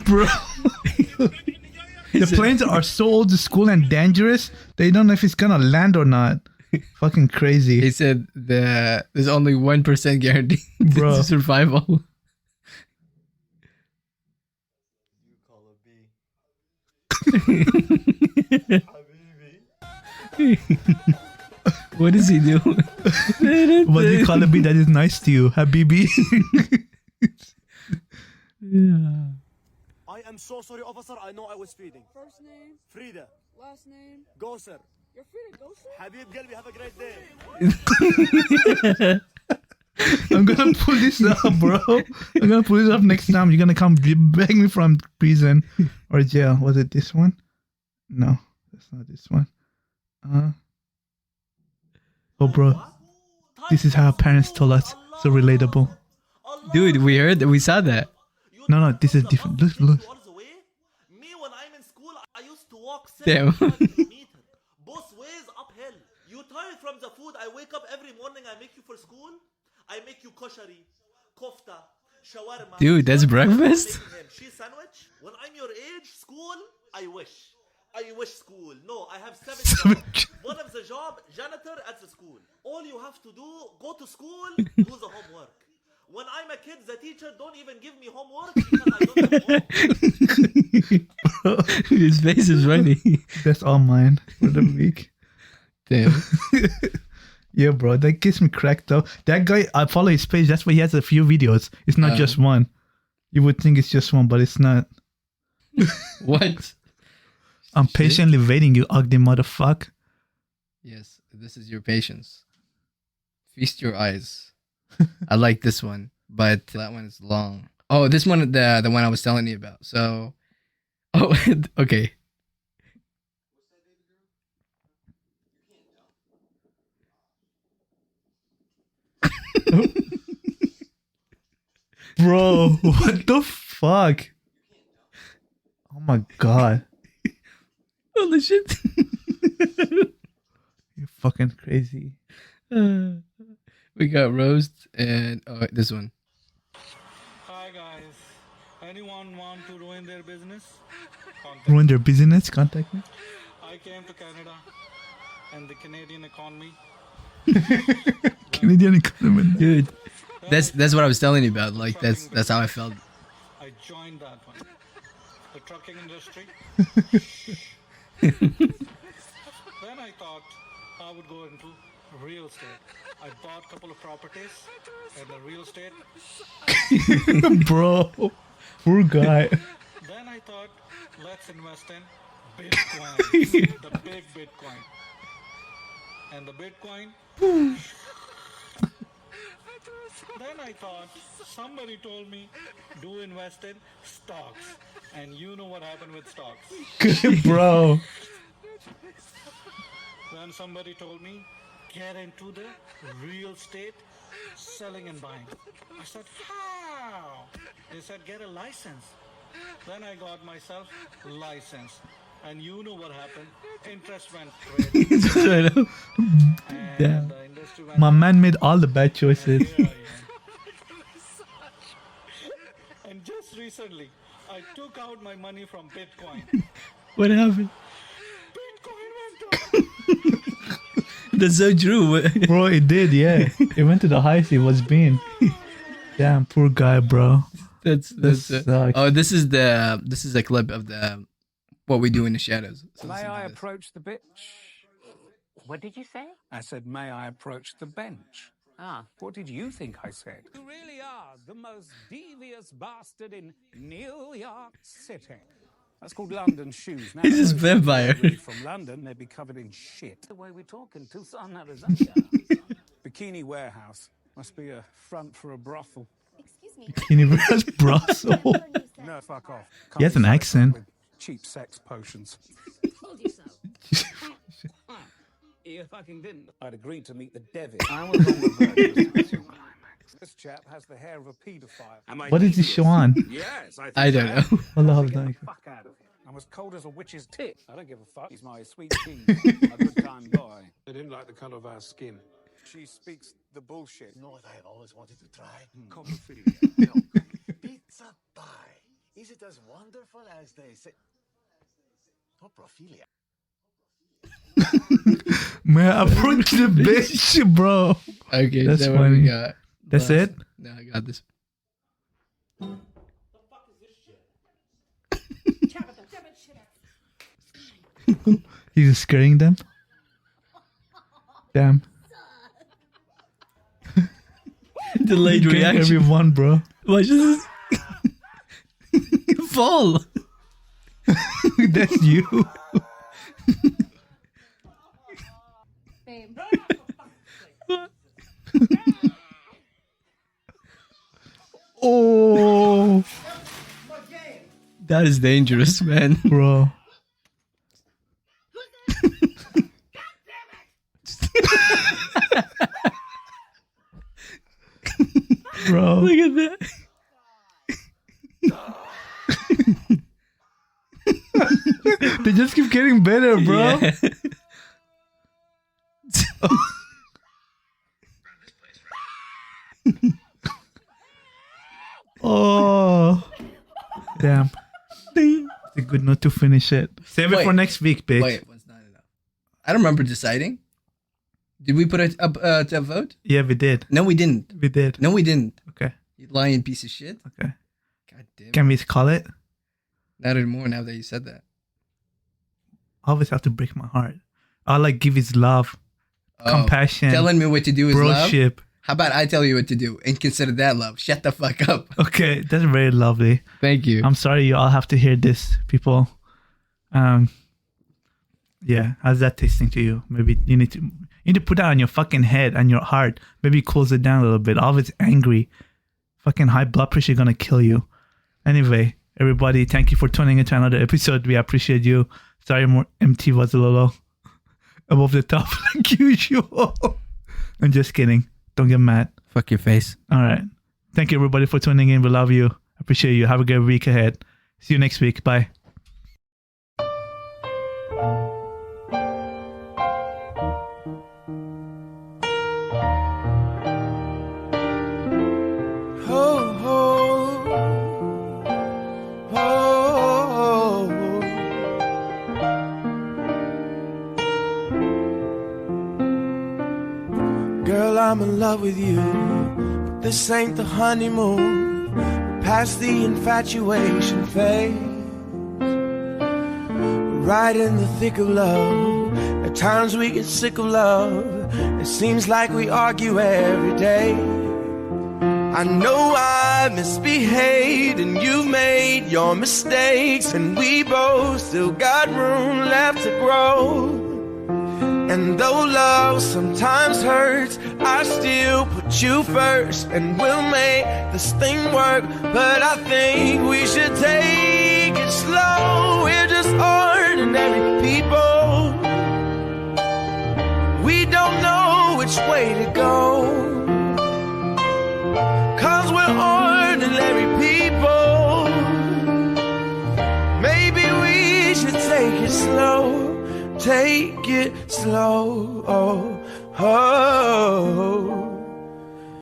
Bro. The planes are so old school and dangerous, they don't know if it's gonna land or not. Fucking crazy. He said there's only 1% guarantee Bro. to survival. What does he do? What do you call a bee that is nice to you? Habibi? Yeah. I am so sorry, officer. I know I was speeding. First name, Frida, last name. Gosser, You're free to go, sir. Habib Galbi, have a great day. I'm gonna pull this up, bro. I'm gonna pull this up next time. You're gonna come beg me from prison or jail. Was it this one? No, that's not this one. Oh, bro. This is how our parents told us. So relatable. Dude, we saw that. No, this is different. Look. Me, when I'm in school, I used to walk Damn. 7 meters, both ways uphill. You tired from the food? I wake up every morning. I make you for school. I make you koshari, kofta, shawarma. Dude, that's breakfast? Cheese sandwich. When I'm your age, school, I wish school. No, I have 7 jobs. One of the job, janitor at the school. All you have to do, go to school, do the homework. When I'm a kid, the teacher don't even give me homework because I don't have homework. His face is funny. That's all mine for the week. Damn. Yeah, bro, that gets me cracked up. That guy, I follow his page. That's why he has a few videos. It's not just one. You would think it's just one, but it's not. What? I'm patiently waiting, you ugly motherfucker. Yes, this is your patience. Feast your eyes. I like this one, but that one is long. Oh, this one, the one I was telling you about. So, oh, okay. Bro, what the fuck? Oh my god. Holy shit. You're fucking crazy. We got roast and this one. Hi guys. Anyone want to ruin their business? Ruin their business? Contact me. I came to Canada and the Canadian economy. Canadian economy. Dude, that's what I was telling you about. Like that's how I felt. I joined that one. The trucking industry. Then I thought I would go into real estate. I bought a couple of properties and the real estate. Bro, poor guy. Then I thought, let's invest in Bitcoin. The big Bitcoin. And the Bitcoin. Then I thought, somebody told me, do invest in stocks. And you know what happened with stocks. Bro. Then somebody told me, get into the real estate, selling and buying. I said, how? They said, get a license. Then I got myself license. And you know what happened. Interest went crazy. And Damn. the industry went My down. man made all the bad choices. Here I am. And just recently, I took out my money from Bitcoin. What happened? Bitcoin went down. That's so true. Bro, it did, yeah. It went to the highest it was been. Damn, poor guy, bro. That's sucks. oh, this is a clip of the what we do in the shadows. So May listen to I this. approach the bitch? What did you say? I said, may I approach the bench? Ah, What did you think I said? You really are the most devious bastard in New York City. That's called London shoes. Now, He's just those people vampire. are really from London, they'd be covered in shit. the way we talk in Tucson, Arizona. Bikini warehouse must be a front for a brothel. Excuse me. Universe Brussels. No, fuck off. He has an be so accent. with cheap sex potions. Told you so. You fucking didn't. I'd agreed to meet the devil. I was on the verge of climax. This chap has the hair of a paedophile. Am I What did he devious? show on? Yes, I think I don't so. know. Hold on, hold on. Fuck out of here. I'm as cold as a witch's tit. I don't give a fuck. He's my sweet king. A good time boy. I didn't like the color of our skin. She speaks the bullshit. You know what I have always wanted to try? Coprophilia. No. Pizza pie. Is it as wonderful as they say? Coprophilia. Man, approach the bitch, bro. Okay, That's so what we funny. got? That's Last- it? No, I got this. He's scaring them. Damn. Delayed Getting reaction. everyone, bro. Watch this. Fall. That's you. Babe. Oh, That is dangerous, man. bro. Bro, Look at that. they just keep getting better, bro. Yeah. Oh, damn. It's a good note to finish it. Save it Wait. for next week, bitch. Wait, what's not enough? I don't remember deciding. Did we put it up to a vote? Yeah, we did. No, we didn't. We did. No, we didn't. Okay. You lying piece of shit. Okay. God damn. Can we call it? Not anymore now that you said that. I always have to break my heart. I like give his love compassion, telling me what to do is love. broship. How about I tell you what to do and consider that love? Shut the fuck up. Okay, that's very lovely. Thank you. I'm sorry you all have to hear this, people. Yeah, how's that tasting to you? Maybe you need to put that on your fucking head and your heart. Maybe close it down a little bit. All of it's angry. Fucking high blood pressure gonna kill you. Anyway, everybody, thank you for tuning into another episode. We appreciate you. Sorry, more MT was a little above the top like usual. I'm just kidding. Don't get mad. Fuck your face. All right. Thank you, everybody, for tuning in. We love you. Appreciate you. Have a good week ahead. See you next week. Bye. Oh, oh, oh. Girl, I'm in love with you. But this ain't the honeymoon. We're past the infatuation phase. We're right in the thick of love. At times we get sick of love. It seems like we argue every day. I know I misbehaved and you made your mistakes, and we both still got room left to grow. And though love sometimes hurts, I still put you first, and we'll make this thing work. But I think we should take it slow. We're just ordinary people. We don't know which way to go. 'Cause we're ordinary people. Maybe we should take it slow. Take it slow. Oh, oh.